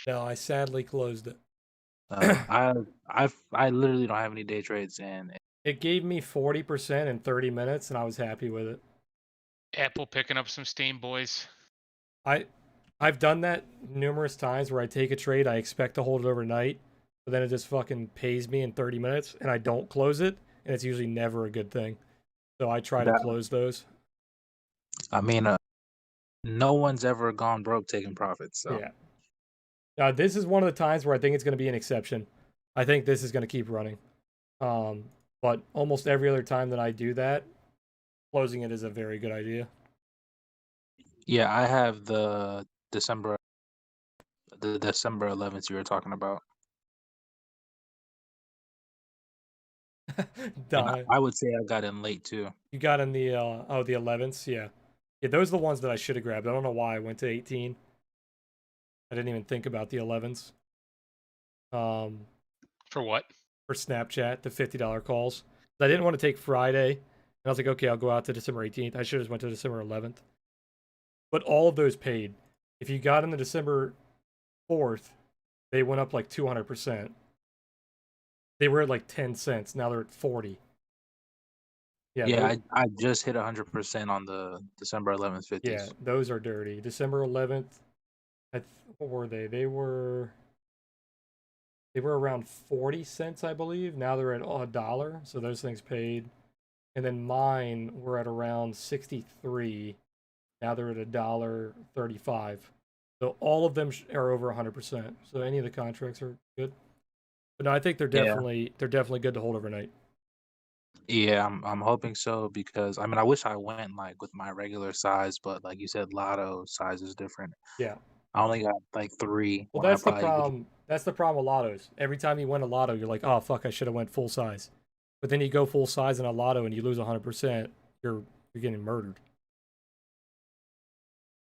No, I sadly closed it. I literally don't have any day trades, and It gave me 40% in 30 minutes, and I was happy with it. Apple picking up some steam, boys. I I've done that numerous times where I take a trade, I expect to hold it overnight, but then it just fucking pays me in 30 minutes, and I don't close it, and it's usually never a good thing. So I try to that close those. I mean, no one's ever gone broke taking profits. So Yeah. This is one of the times where I think it's going to be an exception. I think this is going to keep running. Um, but almost every other time that I do that, closing it is a very good idea. yeah, I have the December 11th you were talking about, and Die. I would say I got in late too. You got in the the 11s, yeah. Yeah, those are the ones that I should have grabbed. I don't know why I went to 18. I didn't even think about the 11s. Um, For what? for Snapchat, the $50 calls. I didn't want to take Friday, and I was like, okay, I'll go out to December 18th. I should have just went to December 11th. But all of those paid. If you got in the December 4th, they went up like 200%. They were at like 10 cents. Now they're at 40. Yeah, Yeah, I just hit 100% on the December 11th yeah, 50s. those are dirty. December 11th, what were they? They were around 40 cents, I believe. Now they're at a dollar, so those things paid. And then mine were at around 63. Now they're at a dollar 35. So all of them are over 100%. So any of the contracts are good. But no, I think Yeah. they're definitely good to hold overnight. Yeah, I'm hoping so because I mean I wish I went like with my regular size, but like you said, lotto size is different. Yeah. I only got like three Well, when I that's the probably could. problem. That's the problem with lottos. Every time you win a lotto, you're like, "Oh fuck, I should have went full size." But then you go full size in a lotto and you lose 100%, you're getting murdered.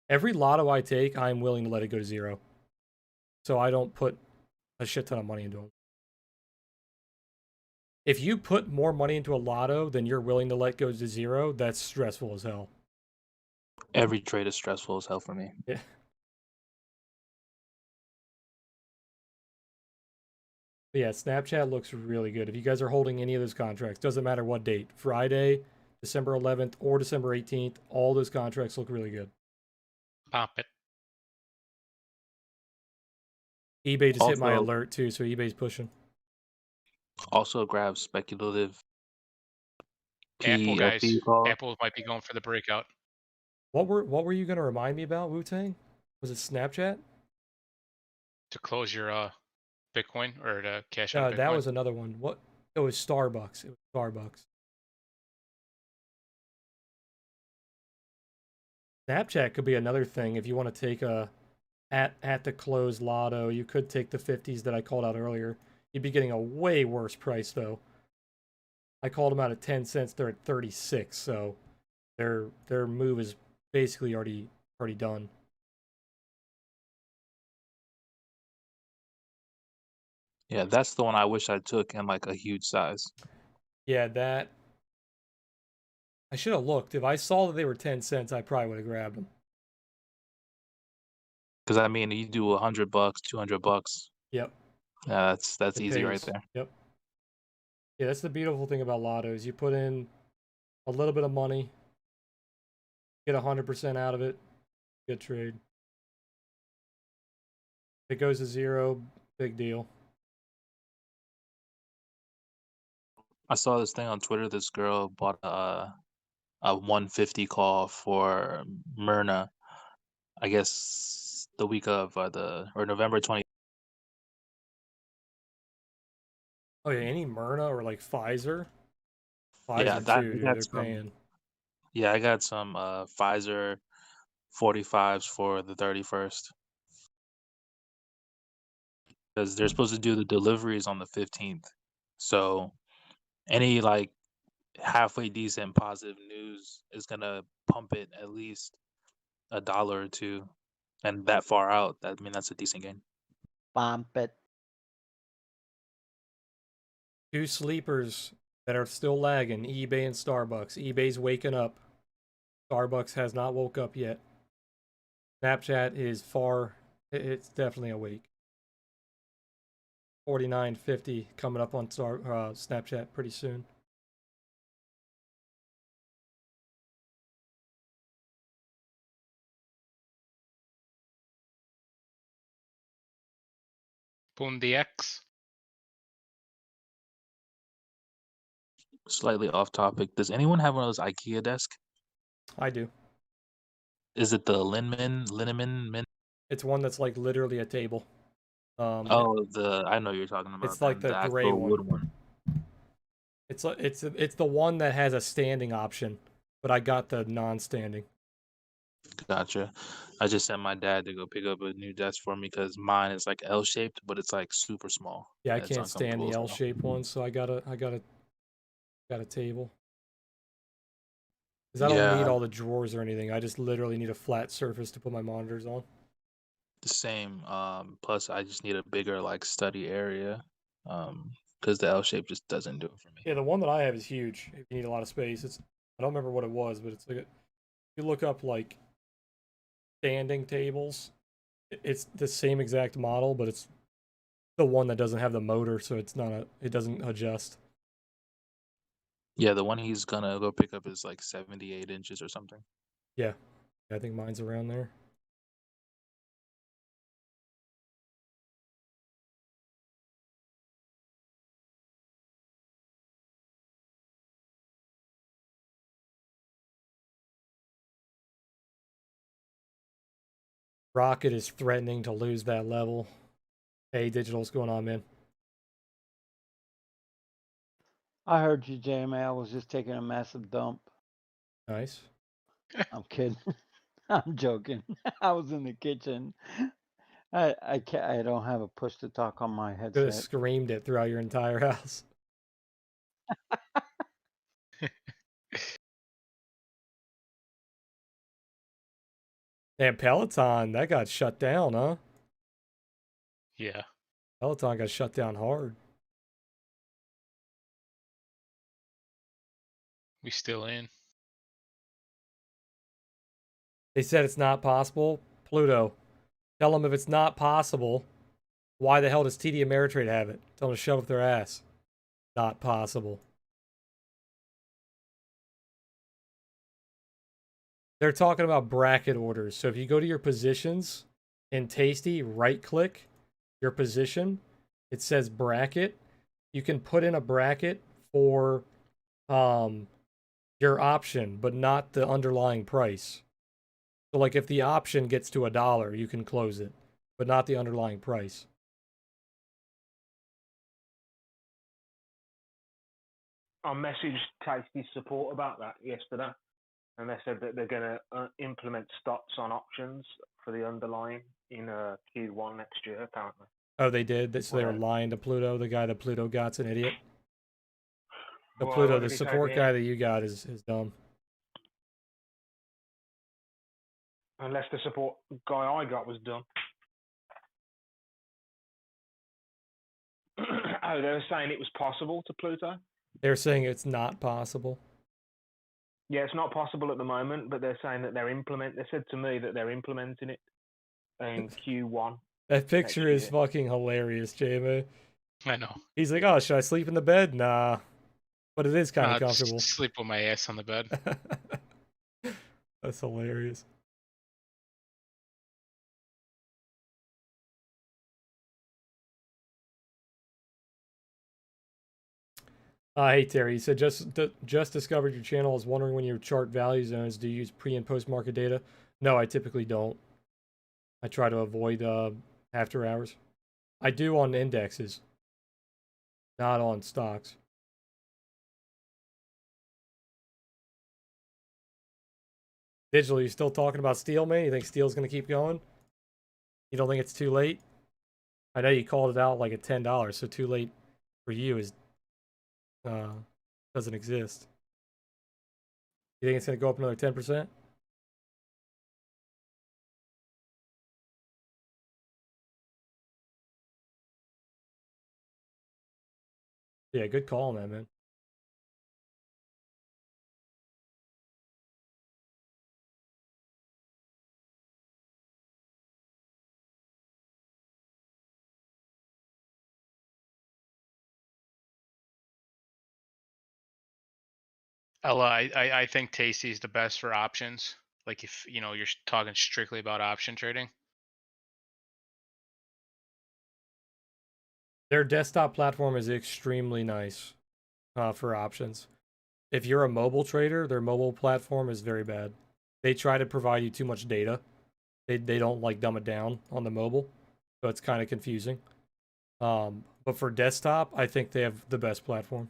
Every lotto I take, I'm willing to let it go to zero. So I don't put a shit ton of money into them. If you put more money into a lotto than you're willing to let go to zero, that's stressful as hell. Every trade is stressful as hell for me. Yeah. But yeah, Snapchat looks really good. If you guys are holding any of those contracts, doesn't matter what date, Friday, December 11th, or December 18th, all those contracts look really good. Pop it. eBay just hit my Also, alert too, so eBay's pushing. also grab speculative Apple guys. PFP call. Apple might be going for the breakout What were you gonna remind me about, Wu Tang? Was it Snapchat? to close your Bitcoin or to cash out of That Bitcoin. was another one. What? It was Starbucks. It was Starbucks. Snapchat could be another thing if you want to take a at the close lotto. You could take the 50s that I called out earlier. You'd be getting a way worse price though. I called them out at 10 cents. They're at 36, so their move is basically already done. Yeah, that's the one I wish I took in like a huge size. Yeah, that I should have looked. If I saw that they were 10 cents, I probably would have grabbed them. Because I mean, you do $100, $200. Yep, Yeah, that's it easy right pays. there. Yep. Yeah, that's the beautiful thing about lottos. You put in a little bit of money, get 100% out of it, good trade. If it goes to zero, big deal. I saw this thing on Twitter. This girl bought a 150 call for Myrna. I guess the week of the or November 20. Oh yeah, any Myrna or like Pfizer, Yeah, Pfizer that too, I dude. got They're some. paying. Yeah, I got some Pfizer 45s for the 31st because they're supposed to do the deliveries on the 15th. So any like halfway decent positive news is gonna pump it at least a dollar or two, and that far out, that I mean that's a decent gain. Pump it. Two sleepers that are still lagging, eBay and Starbucks. eBay's waking up. Starbucks has not woke up yet. Snapchat is far It's definitely a week. 49.50 coming up on Snapchat pretty soon. Boom the X. Slightly off topic. Does anyone have one of those IKEA desks? I do. Is it the Linneman? It's one that's like literally a table. Oh, I know you're talking about It's like then, the the gray actual one. wood one. It's the one that has a standing option, but I got the non-standing. Gotcha. I just sent my dad to go pick up a new desk for me because mine is like L-shaped, but it's like super small. Yeah, I It's can't stand uncomfortable the as hell. L-shaped one, so I got a table. Because I don't need Yeah, all the drawers or anything. I just literally need a flat surface to put my monitors on. the same. Plus I just need a bigger like study area. Because the L shape just doesn't do it for me. Yeah, the one that I have is huge. If you need a lot of space, I don't remember what it was, but it's like if you look up like standing tables, it's the same exact model, but it's the one that doesn't have the motor, so it doesn't adjust. Yeah, the one he's gonna go pick up is like 78 inches or something. Yeah, I think mine's around there. Rocket is threatening to lose that level. Hey, Digital, what's going on, man? I heard you, JMA. I was just taking a massive dump. Nice. I'm kidding. I'm joking. I was in the kitchen. I can't. I don't have a push to talk on my Could have headset. screamed it throughout your entire house. Damn, Peloton, that got shut down, huh? Yeah. Peloton got shut down hard. We still in. They said it's not possible. Pluto, tell them if it's not possible, why the hell does TD Ameritrade have it? Tell them to shove up their ass. Not possible. They're talking about bracket orders. So if you go to your positions in Tasty, right click your position, it says bracket. You can put in a bracket for your option, but not the underlying price. So like if the option gets to $1, you can close it, but not the underlying price. I messaged Tasty support about that yesterday, and they said that they're going to implement stops on options for the underlying in Q1 next year, apparently. Oh, they did? So they were Well, lying to Pluto? The guy that Pluto got's an idiot? The well, Pluto, what the did he say support to guy him? that you got is dumb. Unless the support guy I got was done. Oh, they were saying it was possible to Pluto? They're saying it's not possible. Yeah, it's not possible at the moment, but they're saying that they said to me that they're implementing it in Q1 That next picture is year. fucking hilarious, JMA. I know. He's like, oh, should I sleep in the bed? Nah. But it is kind of Just comfortable. sleep with my ass on the bed. That's hilarious. Hey Terry, you said just discovered your channel. I was wondering when you chart value zones, do you use pre and post market data? No, I typically don't. I try to avoid after hours. I do on indexes, not on stocks. Digital, you still talking about steel, man? You think steel's gonna keep going? You don't think it's too late? I know you called it out like at $10, so too late for you is doesn't exist. You think it's gonna go up another 10%? Yeah, good call on that, man. Ella, I think Tasty's the best for options. Like if you're talking strictly about option trading. Their desktop platform is extremely nice for options. If you're a mobile trader, their mobile platform is very bad. They try to provide you too much data. They don't like dumb it down on the mobile, so it's kind of confusing. But for desktop, I think they have the best platform.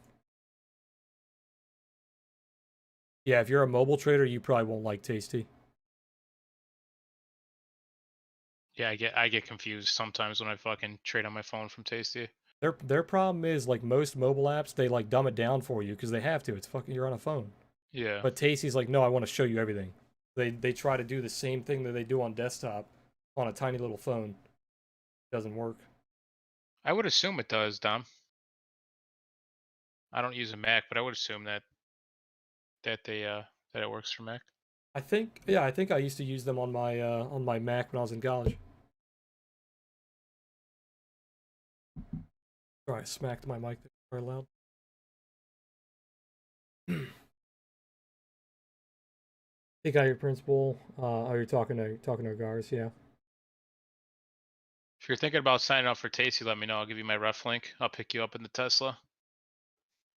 Yeah, if you're a mobile trader, you probably won't like Tasty. Yeah, I get confused sometimes when I fucking trade on my phone from Tasty. Their problem is like most mobile apps, they like dumb it down for you because they have to. It's fucking you're on a phone. Yeah. But Tasty's like, no, I want to show you everything. They try to do the same thing that they do on desktop on a tiny little phone. Doesn't work. I would assume it does, Dom. I don't use a Mac, but I would assume that it works for Mac. I think I used to use them on my Mac when I was in college. Sorry, I smacked my mic there very loud. Think out your principal. You're talking to Gars, yeah. If you're thinking about signing up for Tasty, let me know. I'll give you my ref link. I'll pick you up in the Tesla.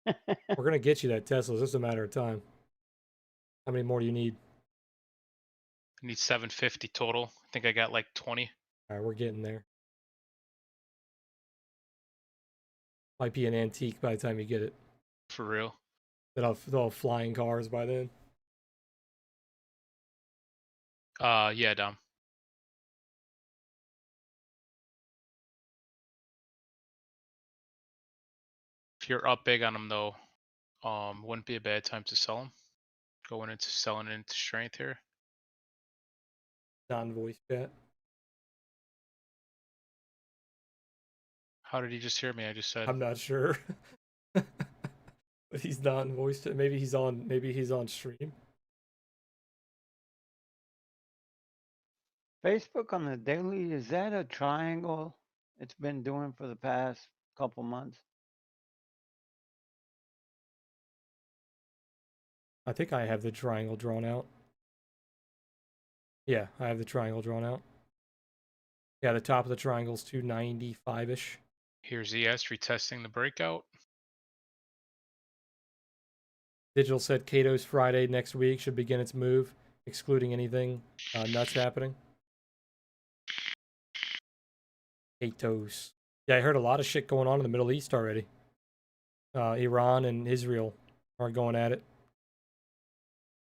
We're gonna get you that Tesla. It's just a matter of time. How many more do you need? I need 750 total. I think I got like 20. All right, we're getting there. Might be an antique by the time you get it. For real. They'll have flying cars by then. Yeah, Dom. If you're up big on them though, wouldn't be a bad time to sell them. Going into selling into strength here. Non-voice chat. How did he just hear me? I just said. I'm not sure. But he's not in voice chat. Maybe he's on stream. Facebook on the daily, is that a triangle it's been doing for the past couple months? I think I have the triangle drawn out. Yeah, I have the triangle drawn out. Yeah, the top of the triangle's 295-ish. Here's ES retesting the breakout. Digital said Cato's Friday next week should begin its move, excluding anything nuts happening. Cato's. Yeah, I heard a lot of shit going on in the Middle East already. Iran and Israel are going at it.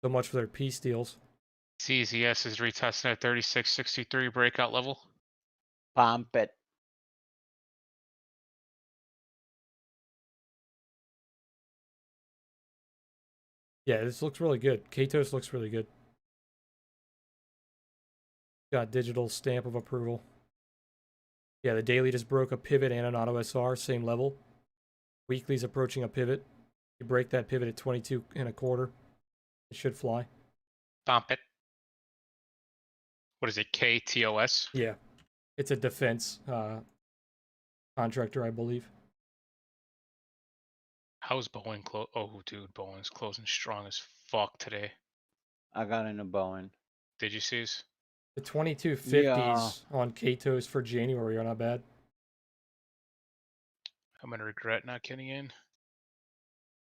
So much for their peace deals. CZS is retesting at 3663 breakout level. Pump it. Yeah, this looks really good. Cato's looks really good. Got digital stamp of approval. Yeah, the daily just broke a pivot and an auto SR, same level. Weekly's approaching a pivot. You break that pivot at 22 and a quarter. It should fly. Stomp it. What is it? KTOS? Yeah. It's a defense contractor, I believe. How's Boeing close? Oh, dude, Boeing's closing strong as fuck today. I got into Boeing. Did you see this? The 2250s on Cato's for January are not bad. I'm gonna regret not getting in.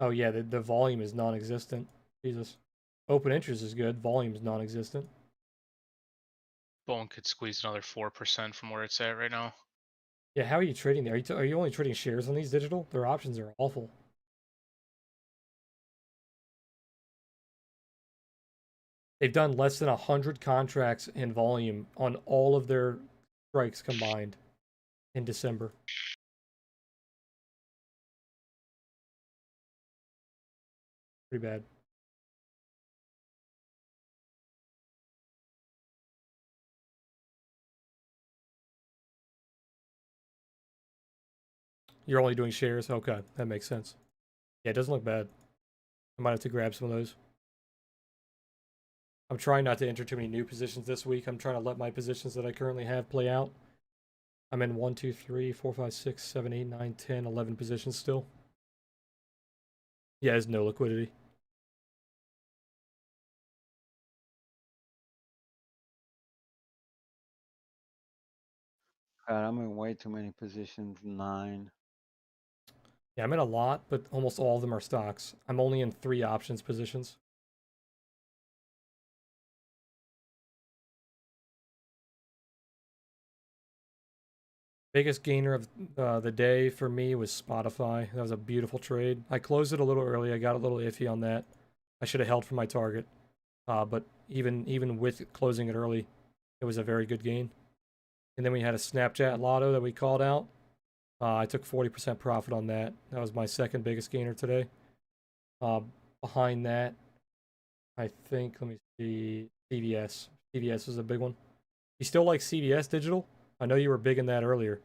Oh yeah, the volume is non-existent. Jesus. Open interest is good. Volume is non-existent. Boeing could squeeze another 4% from where it's at right now. Yeah, how are you trading there? Are you only trading shares on these digital? Their options are awful. They've done less than 100 contracts in volume on all of their strikes combined in December. Pretty bad. You're only doing shares? Okay, that makes sense. Yeah, it doesn't look bad. I might have to grab some of those. I'm trying not to enter too many new positions this week. I'm trying to let my positions that I currently have play out. I'm in 1, 2, 3, 4, 5, 6, 7, 8, 9, 10, 11 positions still. Yeah, there's no liquidity. God, I'm in way too many positions. 9. Yeah, I'm in a lot, but almost all of them are stocks. I'm only in 3 options positions. Biggest gainer of the day for me was Spotify. That was a beautiful trade. I closed it a little early. I got a little iffy on that. I should have held for my target. But even with closing it early, it was a very good gain. And then we had a Snapchat lotto that we called out. I took 40% profit on that. That was my second biggest gainer today. Behind that, I think, let me see, CVS. CVS was a big one. You still like CVS Digital? I know you were big in that earlier.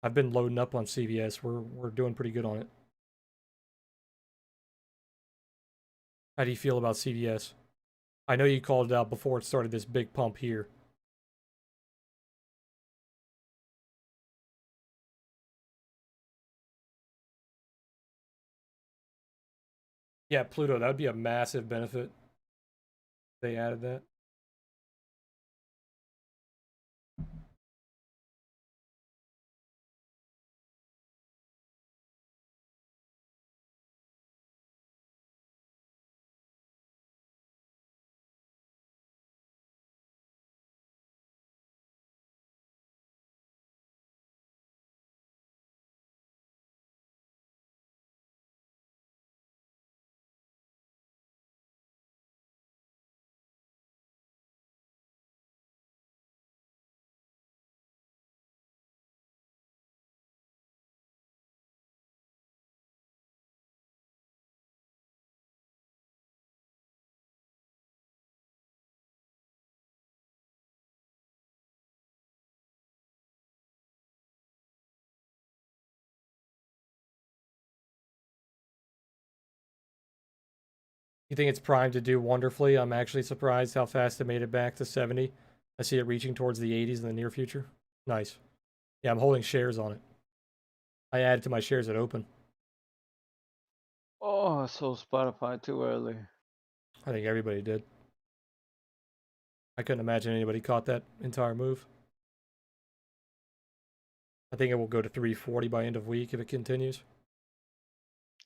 I've been loading up on CVS. We're doing pretty good on it. How do you feel about CVS? I know you called it out before it started this big pump here. Yeah, Pluto, that would be a massive benefit if they added that. You think it's primed to do wonderfully? I'm actually surprised how fast it made it back to 70. I see it reaching towards the 80s in the near future. Nice. Yeah, I'm holding shares on it. I added to my shares at open. Oh, I sold Spotify too early. I think everybody did. I couldn't imagine anybody caught that entire move. I think it will go to 340 by end of week if it continues.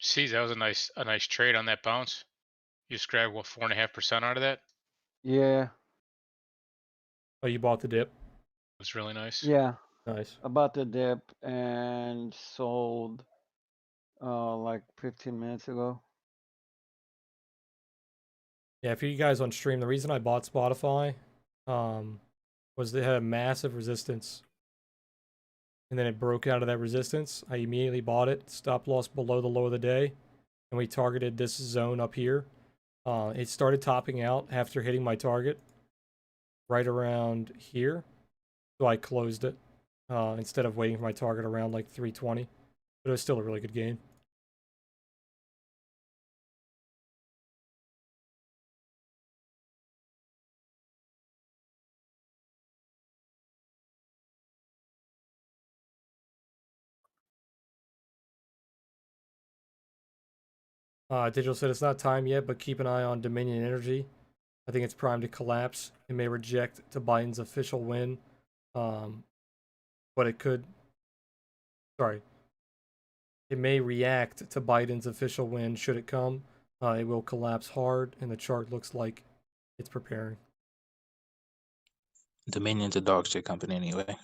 See, that was a nice trade on that bounce. You just grabbed what 4.5% out of that. Yeah, Oh, you bought the dip? It was really nice. yeah. Nice. About the dip and sold like 15 minutes ago. Yeah, for you guys on stream, the reason I bought Spotify was they had a massive resistance. And then it broke out of that resistance. I immediately bought it, stop loss below the low of the day, and we targeted this zone up here. It started topping out after hitting my target right around here. So I closed it instead of waiting for my target around like 320. But it was still a really good game. Digital said it's not time yet, but keep an eye on Dominion Energy. I think it's primed to collapse. It may reject to Biden's official win. But it could. Sorry. It may react to Biden's official win should it come. It will collapse hard, and the chart looks like it's preparing. Dominion's a dog shit company anyway.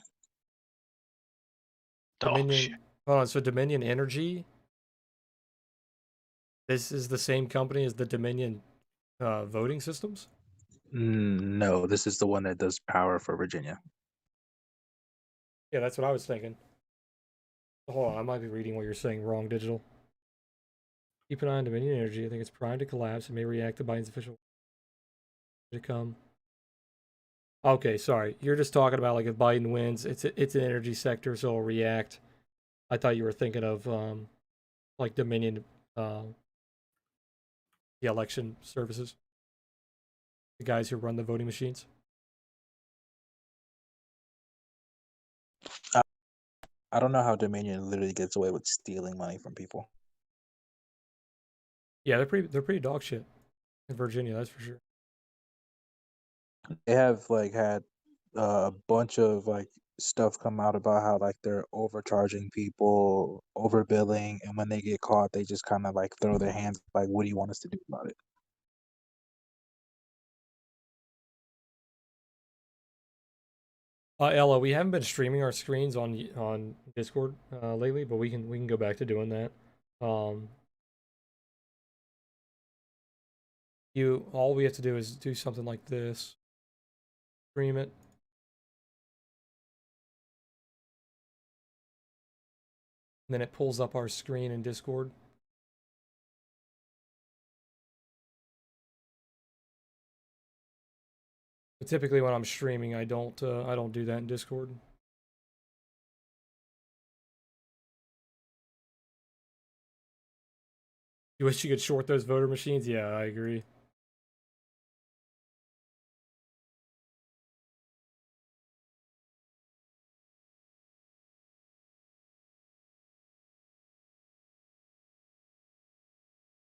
Dominion. Oh, so Dominion Energy. This is the same company as the Dominion voting systems? No, this is the one that does power for Virginia. Yeah, that's what I was thinking. Hold on, I might be reading what you're saying wrong, Digital. Keep an eye on Dominion Energy. I think it's primed to collapse and may react to Biden's official to come. Okay, sorry. You're just talking about like if Biden wins, it's an energy sector, so it'll react. I thought you were thinking of like Dominion, the election services, the guys who run the voting machines. I don't know how Dominion literally gets away with stealing money from people. Yeah, they're pretty dog shit in Virginia, that's for sure. They have like had a bunch of like stuff come out about how like they're overcharging people, overbilling, and when they get caught, they just kind of like throw their hands like, "What do you want us to do about it?" Ella, we haven't been streaming our screens on Discord lately, but we can go back to doing that. All we have to do is do something like this. Stream it. And then it pulls up our screen in Discord. But typically when I'm streaming, I don't do that in Discord. You wish you could short those voter machines? Yeah, I agree.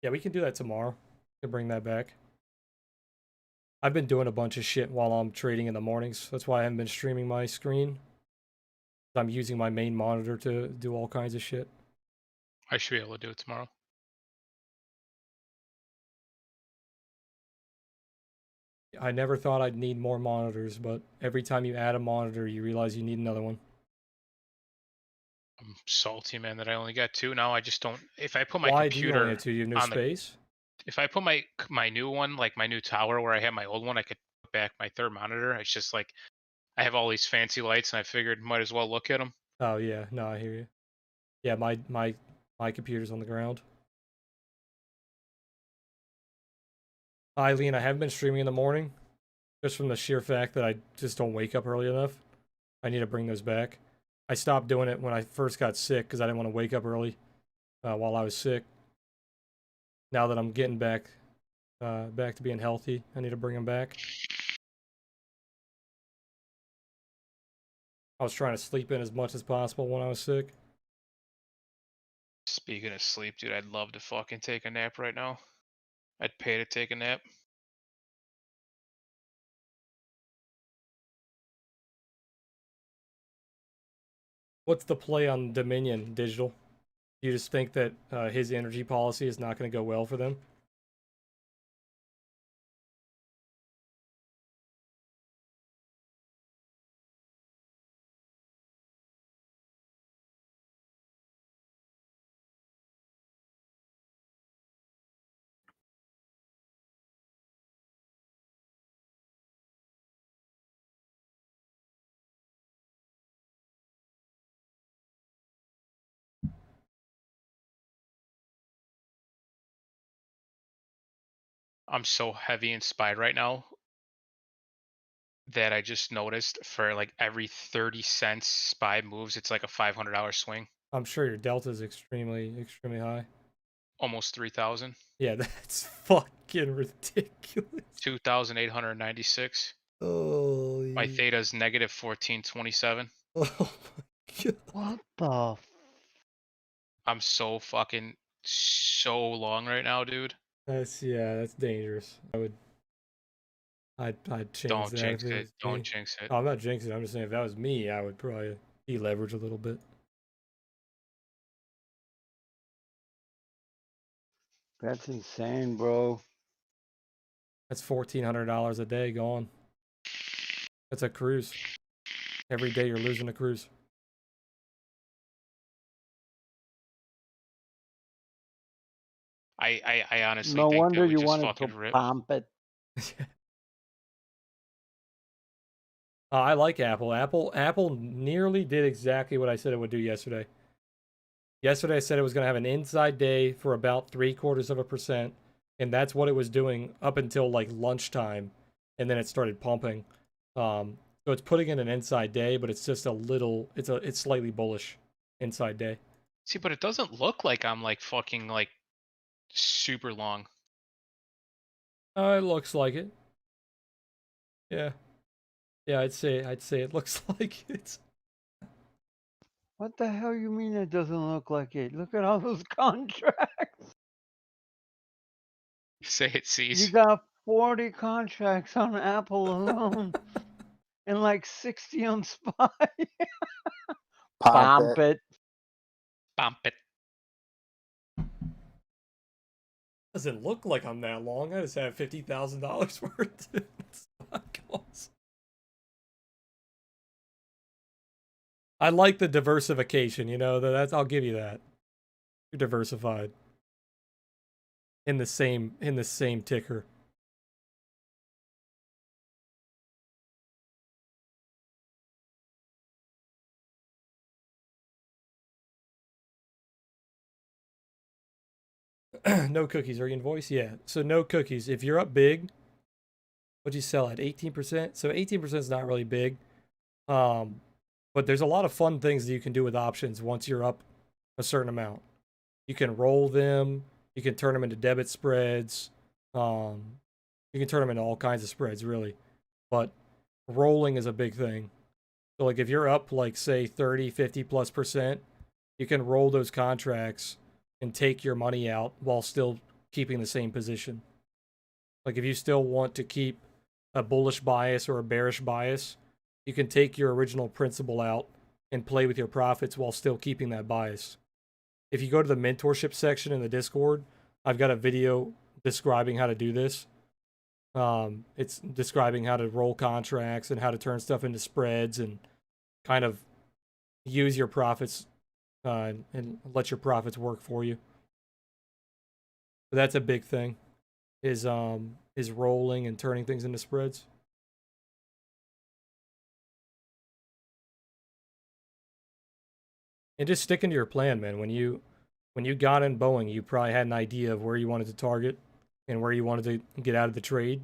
Yeah, we can do that tomorrow. To bring that back. I've been doing a bunch of shit while I'm trading in the mornings. That's why I haven't been streaming my screen. I'm using my main monitor to do all kinds of shit. I should be able to do it tomorrow. I never thought I'd need more monitors, but every time you add a monitor, you realize you need another one. I'm salty, man, that I only got 2 now. I just don't. If I put my Why do you only computer have 2? You have no on the, space? if I put my new one, like my new tower where I had my old one, I could put back my third monitor. It's just like I have all these fancy lights, and I figured might as well look at them. Oh yeah, no, I hear you. Yeah, my computer's on the ground. Eileen, I haven't been streaming in the morning, just from the sheer fact that I just don't wake up early enough. I need to bring those back. I stopped doing it when I first got sick because I didn't want to wake up early while I was sick. Now that I'm getting back to being healthy, I need to bring them back. I was trying to sleep in as much as possible when I was sick. Speaking of sleep, dude, I'd love to fucking take a nap right now. I'd pay to take a nap. What's the play on Dominion Digital? Do you just think that his energy policy is not going to go well for them? I'm so heavy in SPY right now that I just noticed for like every 30 cents SPY moves, it's like a $500 swing. I'm sure your delta is extremely high. Almost 3,000. Yeah, that's fucking ridiculous. 2,896. Oh, My theta's negative 1427. Oh my god. What the? I'm so fucking so long right now, dude. That's dangerous. I'd change Don't that jinx if it it. was Don't me. jinx it. Oh, I'm not jinxing it. I'm just saying if that was me, I would probably deleverage a little bit. That's insane, bro. That's $1,400 a day gone. That's a cruise. Every day you're losing a cruise. I honestly No think that wonder we you just wanted fucking to rip. pump it. I like Apple. Apple nearly did exactly what I said it would do yesterday. Yesterday I said it was going to have an inside day for about 0.75%, and that's what it was doing up until like lunchtime, and then it started pumping. So it's putting in an inside day, but it's just it's slightly bullish inside day. See, but it doesn't look like I'm like fucking like super long. It looks like it. Yeah. Yeah, I'd say it looks like it's. What the hell you mean it doesn't look like it? Look at all those contracts. Say it, You sees. got 40 contracts on Apple alone. and like 60 on SPY. Pump Pump it. it. Bump it. Doesn't look like I'm that long. I just have $50,000 worth of stock calls. I like the diversification, you know, that's I'll give you that. You're diversified. In the same ticker. No cookies. Are you invoice? Yeah. So no cookies. If you're up big, what'd you sell at? 18%? So 18% is not really big. But there's a lot of fun things that you can do with options once you're up a certain amount. You can roll them. You can turn them into debit spreads. You can turn them into all kinds of spreads, really. But rolling is a big thing. So like if you're up like say 30, 50+%, you can roll those contracts and take your money out while still keeping the same position. Like if you still want to keep a bullish bias or a bearish bias, you can take your original principal out and play with your profits while still keeping that bias. If you go to the mentorship section in the Discord, I've got a video describing how to do this. It's describing how to roll contracts and how to turn stuff into spreads and kind of use your profits and let your profits work for you. But that's a big thing, is rolling and turning things into spreads. And just sticking to your plan, man. When you got in Boeing, you probably had an idea of where you wanted to target and where you wanted to get out of the trade.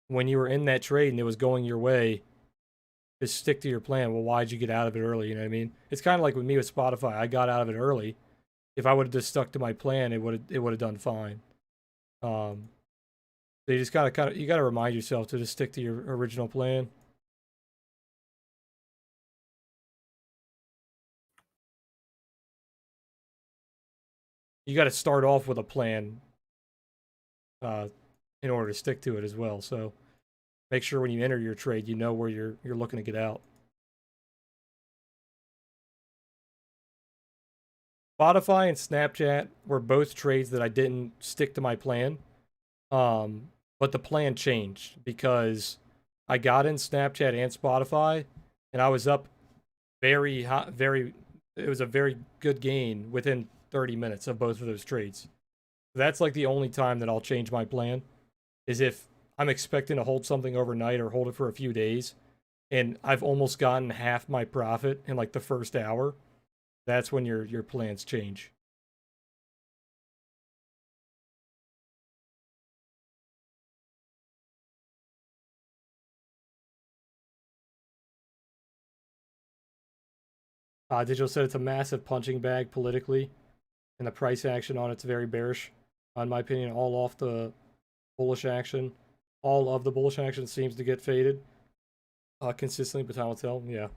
When you were in that trade and it was going your way, just stick to your plan. Well, why'd you get out of it early? You know what I mean? It's kind of like with me with Spotify. I got out of it early. If I would have just stuck to my plan, it would have done fine. So you just you gotta remind yourself to just stick to your original plan. You got to start off with a plan in order to stick to it as well. So make sure when you enter your trade, you know where you're looking to get out. Spotify and Snapchat were both trades that I didn't stick to my plan. But the plan changed because I got in Snapchat and Spotify and I was up very hot, it was a very good gain within 30 minutes of both of those trades. That's like the only time that I'll change my plan, is if I'm expecting to hold something overnight or hold it for a few days and I've almost gotten half my profit in like the first hour. That's when your plans change. Digital said it's a massive punching bag politically, and the price action on it's very bearish. In my opinion, all of the bullish action seems to get faded consistently, but time will tell. Yeah.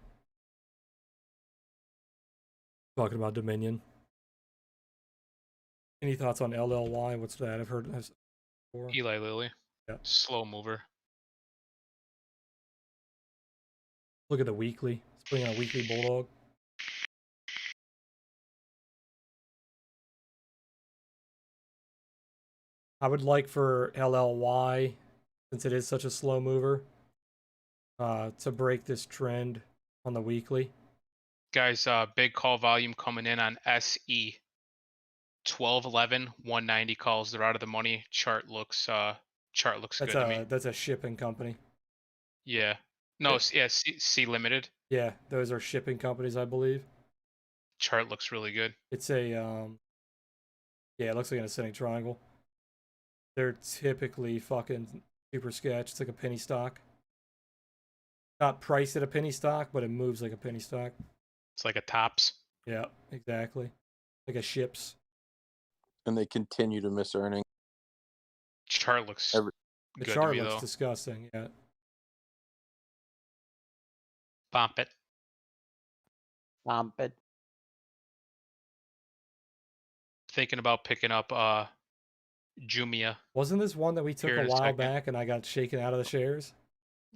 Talking about Dominion. Any thoughts on LLY? What's that? I've heard that before. Eli Lilly. Yeah. Slow mover. Look at the weekly. It's putting on a weekly bulldog. I would like for LLY, since it is such a slow mover, to break this trend on the weekly. Guys, big call volume coming in on SE. 1211 190 calls. They're out of the money. Chart looks good to me. That's a shipping company. Yeah. No, yeah, C Limited. Yeah, those are shipping companies, I believe. Chart looks really good. It's a yeah, it looks like an ascending triangle. They're typically fucking super sketch. It's like a penny stock. Not priced at a penny stock, but it moves like a penny stock. It's like a tops. Yeah, exactly. Like a ships. And they continue to miss earnings. Chart looks The good chart to me, looks though. disgusting, yeah. Bump it. Pump it. Thinking about picking up Jumia. Wasn't this one that we took Here a in a while second. back and I got shaken out of the shares?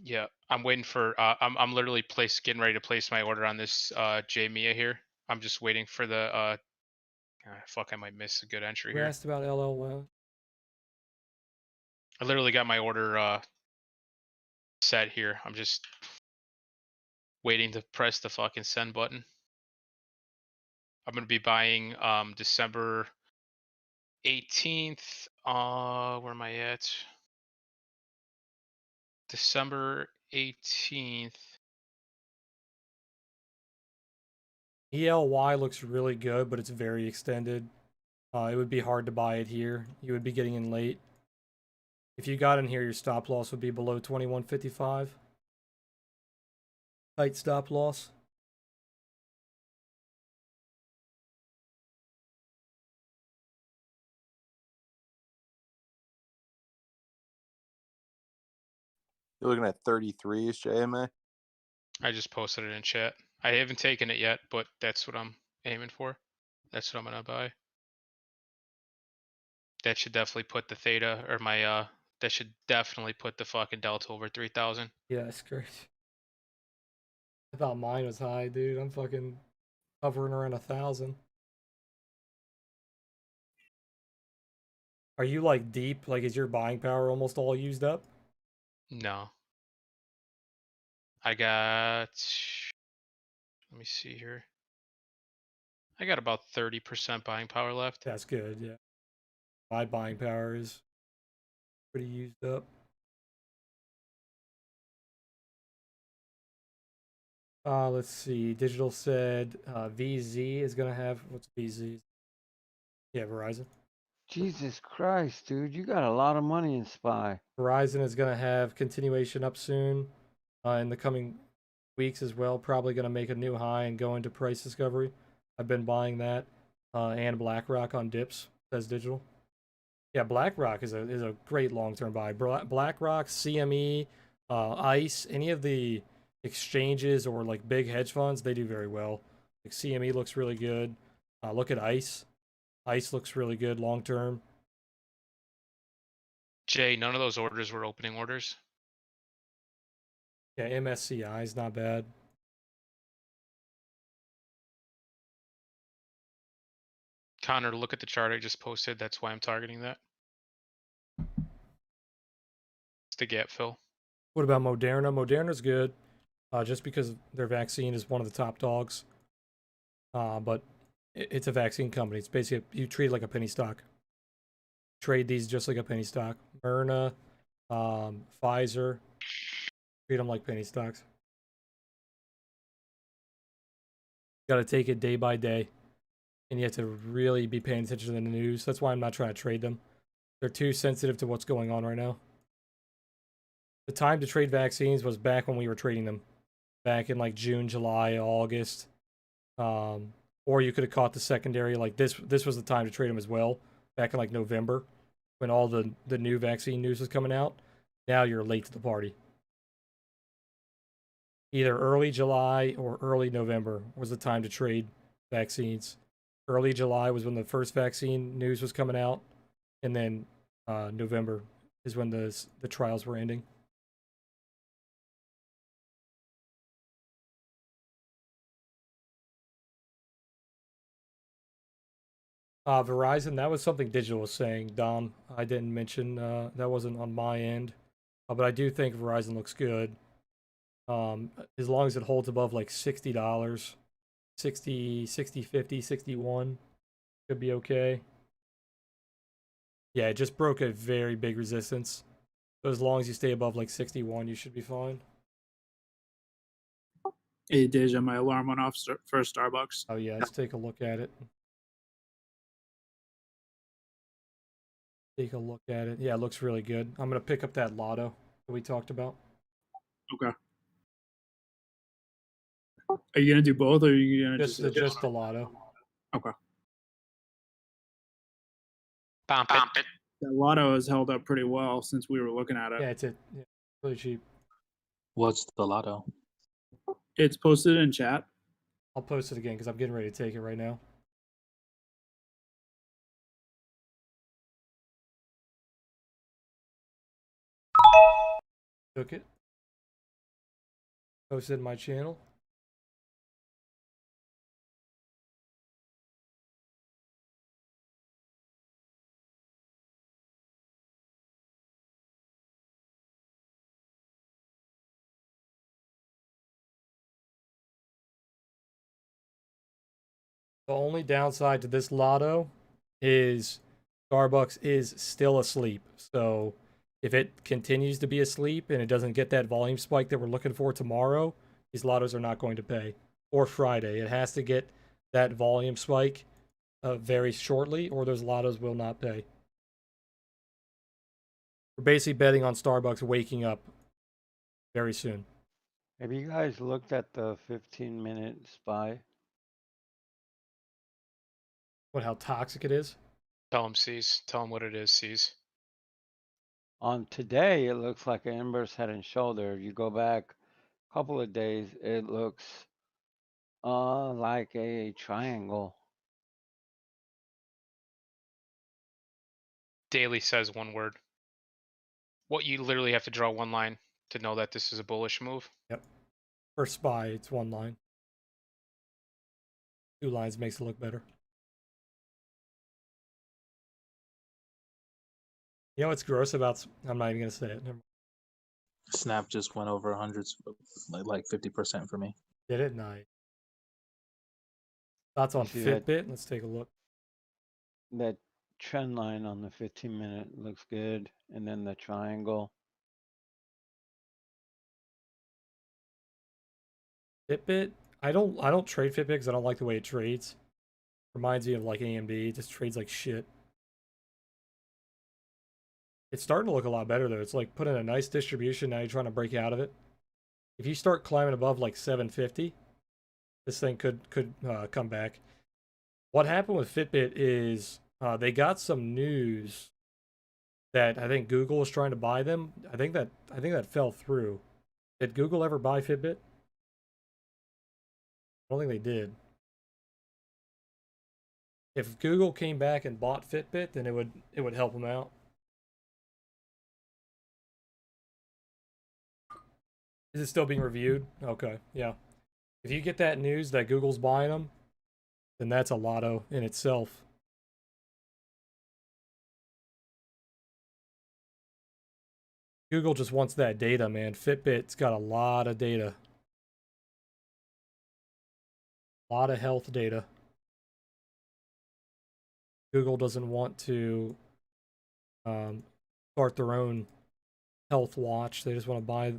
Yeah, I'm waiting for. I'm literally getting ready to place my order on this J Mia here. I'm just waiting for the. Fuck, I might miss a good entry You here. asked about LL Well. I literally got my order set here. I'm just waiting to press the fucking send button. I'm gonna be buying December 18th. Where am I at? December 18th. ELY looks really good, but it's very extended. It would be hard to buy it here. You would be getting in late. If you got in here, your stop loss would be below 21.55. Tight stop loss. You're looking at 33s, JMA. I just posted it in chat. I haven't taken it yet, but that's what I'm aiming for. That's what I'm gonna buy. That should definitely put the theta or my that should definitely put the fucking delta over 3,000. Yeah, it's great. I thought mine was high, dude. I'm fucking hovering around 1,000. Are you like deep? Like, is your buying power almost all used up? No. I got, let me see here. I got about 30% buying power left. That's good, yeah. My buying power is pretty used up. Let's see. Digital said VZ is gonna have, what's VZ? Yeah, Verizon. Jesus Christ, dude, you got a lot of money in SPY. Verizon is gonna have continuation up soon in the coming weeks as well. Probably gonna make a new high and go into price discovery. I've been buying that and BlackRock on dips. Says digital. Yeah, BlackRock is a great long term buy. BlackRock, CME, ICE, any of the exchanges or like big hedge funds, they do very well. Like CME looks really good. Look at ICE. ICE looks really good long term. Jay, none of those orders were opening orders. Yeah, MSCI is not bad. Connor, look at the chart I just posted. That's why I'm targeting that. It's the gap fill. What about Moderna? Moderna's good, just because their vaccine is one of the top dogs. But it's a vaccine company. It's basically you treat it like a penny stock. Trade these just like a penny stock. Moderna, Pfizer, treat them like penny stocks. Got to take it day by day, and you have to really be paying attention to the news. That's why I'm not trying to trade them. They're too sensitive to what's going on right now. The time to trade vaccines was back when we were trading them, back in like June, July, August. Or you could have caught the secondary. Like this was the time to trade them as well, back in like November, when all the new vaccine news was coming out. Now you're late to the party. Either early July or early November was the time to trade vaccines. Early July was when the first vaccine news was coming out, and then November is when the trials were ending. Verizon, that was something Digital was saying, Dom. I didn't mention, that wasn't on my end. But I do think Verizon looks good. As long as it holds above like $60, 60, 60, 50, 61, could be okay. Yeah, it just broke a very big resistance. So as long as you stay above like 61, you should be fine. Hey, Deja, my alarm went off for Starbucks. Oh yeah, let's take a look at it. Take a look at it. Yeah, it looks really good. I'm gonna pick up that lotto that we talked about. Okay. Are you gonna do both, or are you gonna Just the lotto. Okay. Bump it. That lotto has held up pretty well since we were looking at it. Yeah, it's really cheap. What's the lotto? It's posted in chat. I'll post it again because I'm getting ready to take it right now. Took it. Posted in my channel. The only downside to this lotto is Starbucks is still asleep. So if it continues to be asleep and it doesn't get that volume spike that we're looking for tomorrow, these lottos are not going to pay. Or Friday. It has to get that volume spike very shortly, or those lottos will not pay. We're basically betting on Starbucks waking up very soon. Have you guys looked at the 15-minute SPY? How toxic it is? Tell him C's. Tell him what it is, C's. On today, it looks like an inverse head and shoulder. If you go back a couple of days, it looks like a triangle. Daily says one word. What you literally have to draw one line to know that this is a bullish move. Yep. For SPY, it's one line. 2 lines makes it look better. You know what's gross about? I'm not even gonna say it. Never mind. Snap just went over 100, like 50% for me. Did it? Nice. Thoughts on See that? Fitbit? Let's take a look. That trend line on the 15-minute looks good, and then the triangle. Fitbit? I don't trade Fitbit because I don't like the way it trades. Reminds me of like AMD. It just trades like shit. It's starting to look a lot better though. It's like put in a nice distribution. Now you're trying to break out of it. If you start climbing above like 750, this thing could come back. What happened with Fitbit is they got some news that I think Google was trying to buy them. I think that fell through. Did Google ever buy Fitbit? I don't think they did. If Google came back and bought Fitbit, then it would help them out. Is it still being reviewed? Okay, yeah. If you get that news that Google's buying them, then that's a lotto in itself. Google just wants that data, man. Fitbit's got a lot of data. A lot of health data. Google doesn't want to start their own health watch. They just want to buy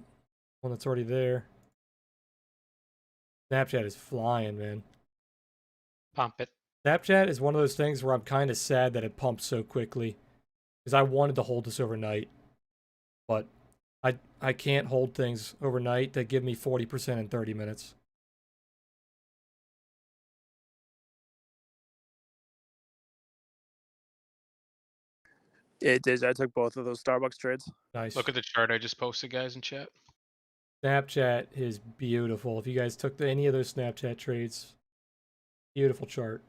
one that's already there. Snapchat is flying, man. Pump it. Snapchat is one of those things where I'm kind of sad that it pumps so quickly. Because I wanted to hold this overnight. But I can't hold things overnight that give me 40% in 30 minutes. It did. I took both of those Starbucks trades. Nice. Look at the chart I just posted, guys, in chat. Snapchat is beautiful. If you guys took any of those Snapchat trades, beautiful chart.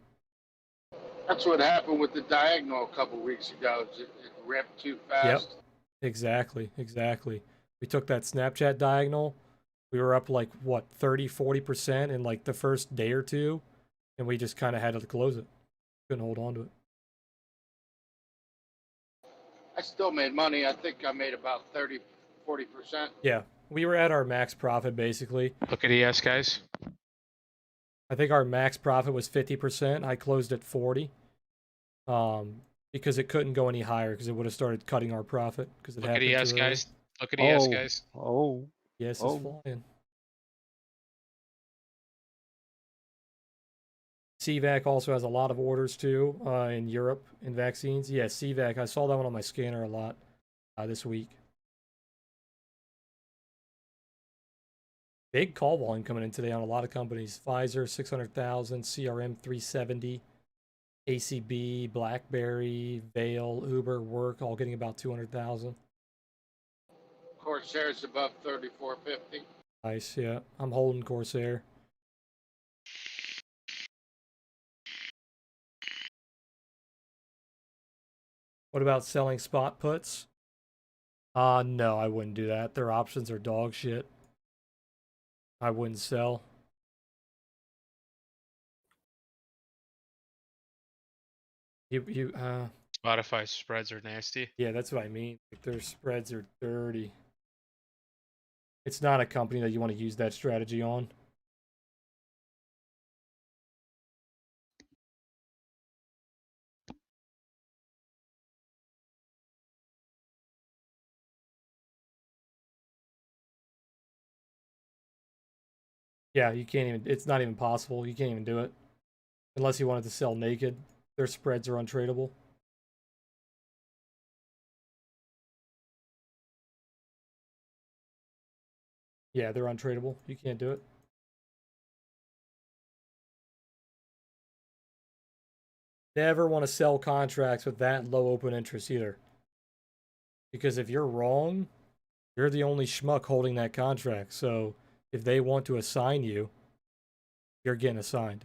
That's what happened with the diagonal a couple weeks ago. It ramped too fast. Yep. Exactly. We took that Snapchat diagonal. We were up like, what, 30, 40% in like the first day or two. And we just kind of had to close it. Couldn't hold on to it. I still made money. I think I made about 30, 40%. Yeah. We were at our max profit, basically. Look at ES, guys. I think our max profit was 50%. I closed at 40. Because it couldn't go any higher because it would have started cutting our profit. Because it Look at happened ES, too early. guys. Look at ES, guys. Oh, Yes, Oh. it's flying. CVAC also has a lot of orders too in Europe in vaccines. Yeah, CVAC. I saw that one on my scanner a lot this week. Big call volume coming in today on a lot of companies. Pfizer 600,000, CRM 370, ACB, BlackBerry, Vail, Uber, Work, all getting about 200,000. Corsair's above 34.50. Nice, yeah. I'm holding Corsair. What about selling spot puts? No, I wouldn't do that. Their options are dog shit. I wouldn't sell. Spotify spreads are nasty. Yeah, that's what I mean. Like, their spreads are dirty. It's not a company that you want to use that strategy on. Yeah, you can't even, it's not even possible. You can't even do it. Unless you wanted to sell naked. Their spreads are untradeable. Yeah, they're untradeable. You can't do it. Never want to sell contracts with that low open interest either. Because if you're wrong, you're the only schmuck holding that contract. So if they want to assign you, you're getting assigned.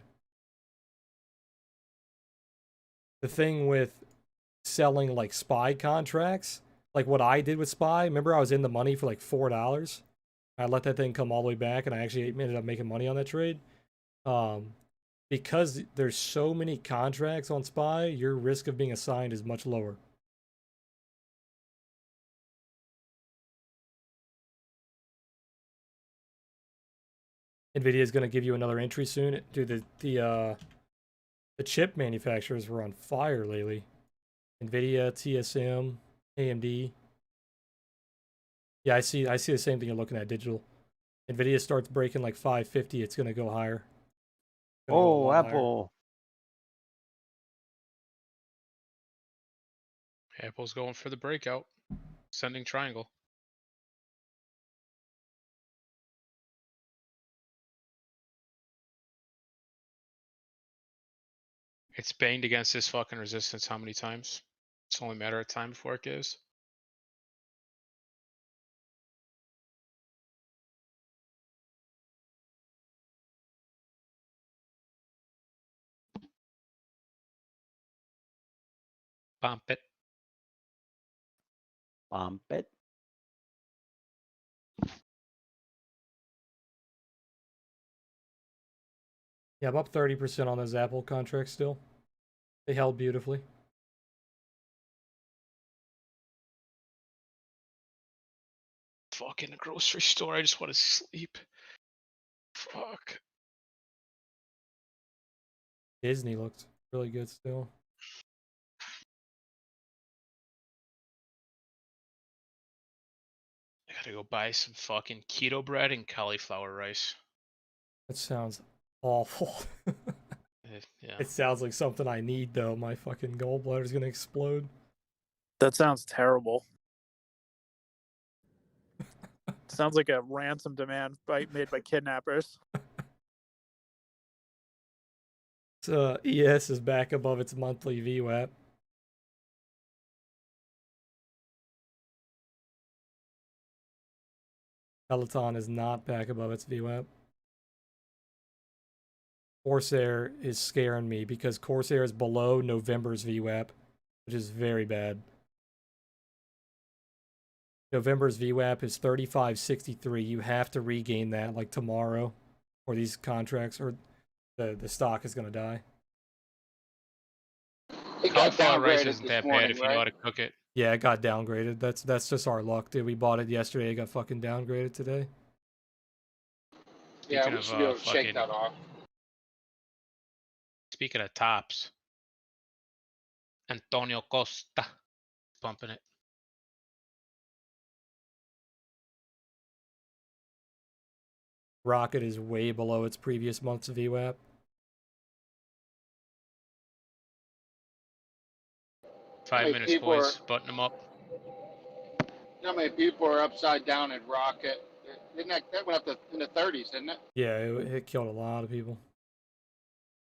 The thing with selling like SPY contracts, like what I did with SPY, remember I was in the money for like $4. I let that thing come all the way back and I actually ended up making money on that trade. Because there's so many contracts on SPY, your risk of being assigned is much lower. Nvidia is going to give you another entry soon. Dude, the chip manufacturers were on fire lately. Nvidia, TSM, AMD. Yeah, I see the same thing you're looking at, digital. Nvidia starts breaking like 550, it's going to go higher. Gonna go a Oh, lot higher. Apple. Apple's going for the breakout. Sending triangle. It's banged against this fucking resistance how many times? It's only a matter of time before it gives. Bump it. Bump it. Yeah, I'm up 30% on those Apple contracts still. They held beautifully. Fucking grocery store. I just want to sleep. Fuck. Disney looked really good still. I gotta go buy some fucking keto bread and cauliflower rice. That sounds awful. Yeah. It sounds like something I need though. My fucking gallbladder's gonna explode. That sounds terrible. Sounds like a ransom demand made by kidnappers. ES is back above its monthly VWAP. Peloton is not back above its VWAP. Corsair is scaring me because Corsair is below November's VWAP, which is very bad. November's VWAP is 35.63. You have to regain that like tomorrow, or these contracts, or the stock is going to die. It got Cauliflower rice downgraded isn't this that bad morning, if you know how right? to cook it. Yeah, it got downgraded. That's just our luck, dude. We bought it yesterday. It got fucking downgraded today. Yeah, Speaking we of should be able to shake fucking, that off. speaking of tops, Antonio Costa pumping it. Rocket is way below its previous month's VWAP. How 5 many minutes, people boys. Button them up. How many people are upside down at Rocket? Didn't that went up to in the 30s, didn't it? Yeah, it killed a lot of people.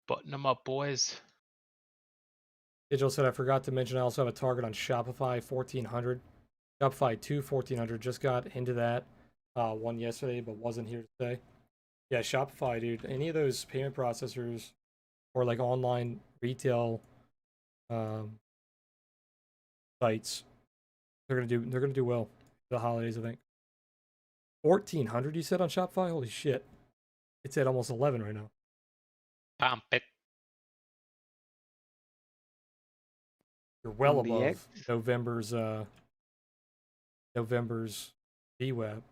Button them up, boys. Digital said I forgot to mention I also have a target on Shopify 1400. Shopify 2 1400 just got into that one yesterday, but wasn't here today. Yeah, Shopify, dude. Any of those payment processors or like online retail sites, they're gonna do well for the holidays, I think. 1400 you said on Shopify? Holy shit. It's at almost 11 right now. Pump it. You're well On the above X? November's VWAP.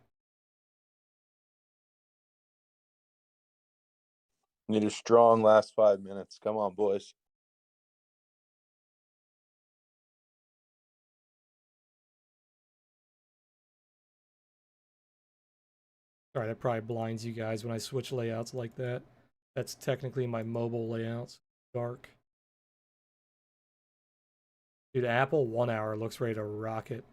Need a strong last 5 minutes. Come on, boys. Sorry, that probably blinds you guys when I switch layouts like that. That's technically my mobile layouts. Dark. Dude, Apple 1 hour looks ready to rocket.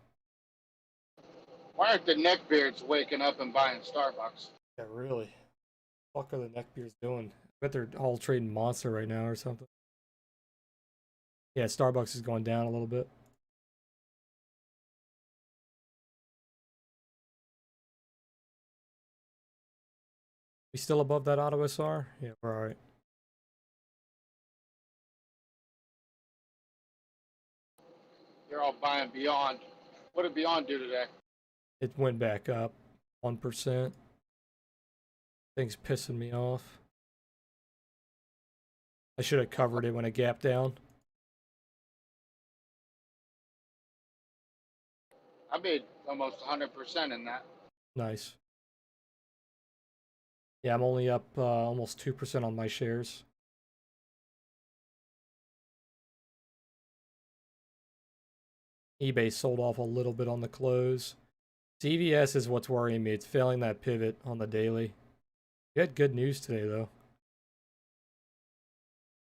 Why aren't the neckbeards waking up and buying Starbucks? Yeah, really. What the fuck are the neckbeards doing? I bet they're all trading Monster right now or something. Yeah, Starbucks is going down a little bit. We still above that auto SR? Yeah, we're alright. They're all buying Beyond. What did Beyond do today? It went back up 1%. Thing's pissing me off. I should have covered it when it gapped down. I made almost 100% in that. Nice. Yeah, I'm only up almost 2% on my shares. eBay sold off a little bit on the close. CVS is what's worrying me. It's failing that pivot on the daily. We had good news today, though.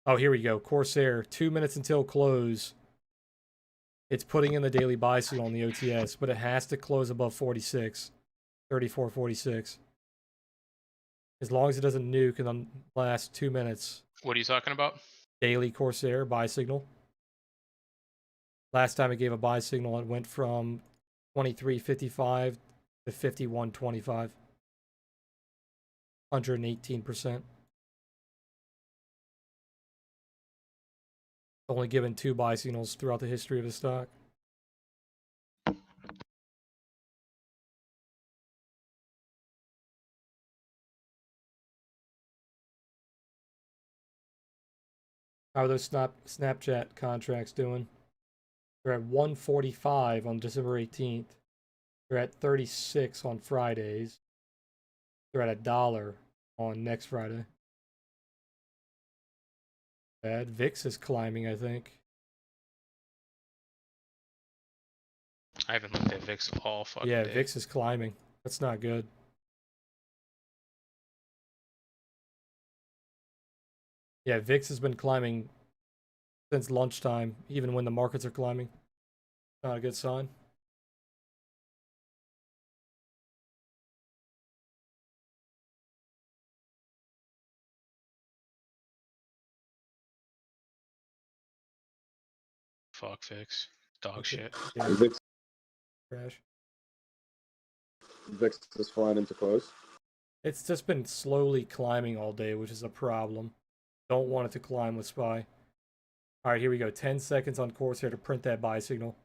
Oh, here we go. Corsair, 2 minutes until close. It's putting in the daily buy signal on the OTS, but it has to close above 46. 34.46. As long as it doesn't nuke in the last 2 minutes. What are you talking about? Daily Corsair buy signal. Last time it gave a buy signal, it went from 23.55 to 51.25. 118%. Only given 2 buy signals throughout the history of the stock. How are those Snapchat contracts doing? They're at 145 on December 18th. They're at 36 on Fridays. They're at $1 on next Friday. Bad. VIX is climbing, I think. I haven't looked at VIX all fucking Yeah, day. VIX is climbing. That's not good. Yeah, VIX has been climbing since lunchtime, even when the markets are climbing. Not a good sign. Fuck VIX. Dog Okay. shit. Yeah, VIX, crash. VIX is flying into close. It's just been slowly climbing all day, which is a problem. Don't want it to climb with SPY. All right, here we go. 10 seconds on Corsair to print that buy signal.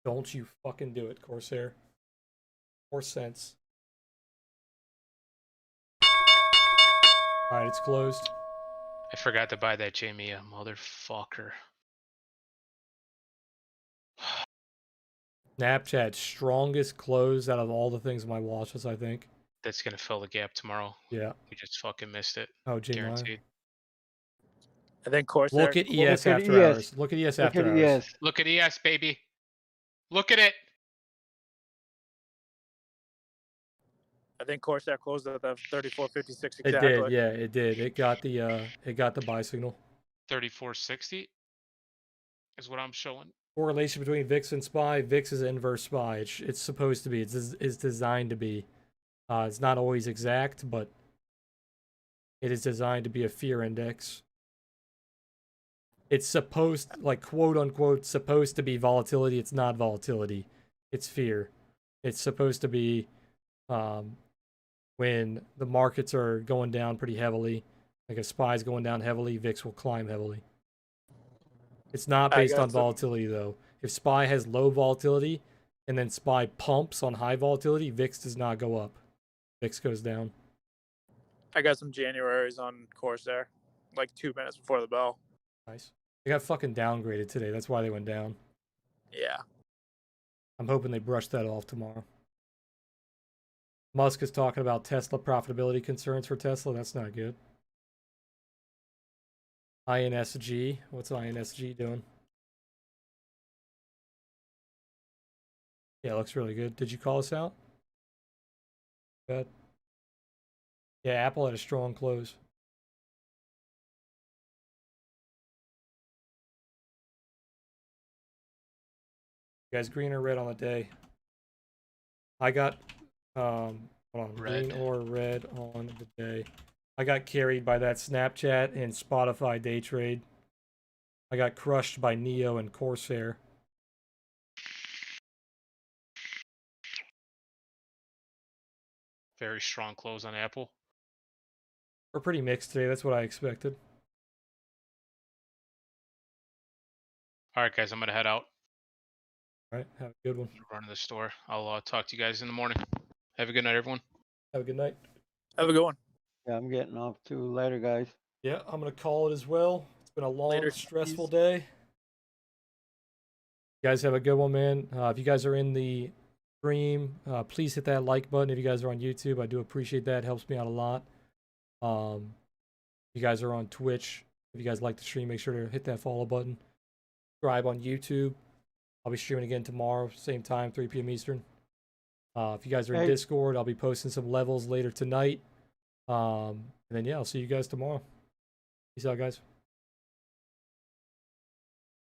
Don't you fucking do it, Corsair. 4 cents. All right, it's closed. I forgot to buy that Jamie, motherfucker. Snapchat, strongest close out of all the things on my watch list, I think. That's gonna fill the gap tomorrow. Yeah. We just fucking missed it. Oh, J Guaranteed. I think Corsair. Look at ES Look at after ES. hours. Look at ES Look after at hours. ES. Look at ES, baby. Look at it. I think Corsair closed at the 34.56 It exactly. did, yeah, it did. It got the buy signal. 34.60 is what I'm showing. Correlation between VIX and SPY. VIX is inverse SPY. It's supposed to be. It's designed to be. It's not always exact, but it is designed to be a fear index. It's supposed, like, quote unquote, supposed to be volatility. It's not volatility. It's fear. It's supposed to be when the markets are going down pretty heavily. Like if SPY is going down heavily, VIX will climb heavily. It's not I based got on some- volatility, though. if SPY has low volatility and then SPY pumps on high volatility, VIX does not go up. VIX goes down. I got some Januaries on Corsair, like 2 minutes before the bell. Nice. They got fucking downgraded today. That's why they went down. Yeah. I'm hoping they brush that off tomorrow. Musk is talking about Tesla profitability concerns for Tesla. That's not good. INSG. What's INSG doing? Yeah, it looks really good. Did you call us out? Good. Yeah, Apple had a strong close. You guys, green or red on the day? I got hold on, green Red. or red on the day. I got carried by that Snapchat and Spotify day trade. I got crushed by Neo and Corsair. Very strong close on Apple. We're pretty mixed today. That's what I expected. All right, guys, I'm gonna head out. All right, have a good one. Run to the store. I'll talk to you guys in the morning. Have a good night, everyone. Have a good night. Have a good one. Yeah, I'm getting off too. Later, guys. Yeah, I'm gonna call it as well. It's been a long, Later, stressful Keys. day. You guys have a good one, man. If you guys are in the stream, please hit that like button. If you guys are on YouTube, I do appreciate that. It helps me out a lot. If you guys are on Twitch, if you guys like the stream, make sure to hit that follow button. Subscribe on YouTube. I'll be streaming again tomorrow, same time, 3 p.m. Eastern. If you guys are in Hey. Discord, I'll be posting some levels later tonight. And then, yeah, I'll see you guys tomorrow. Peace out, guys.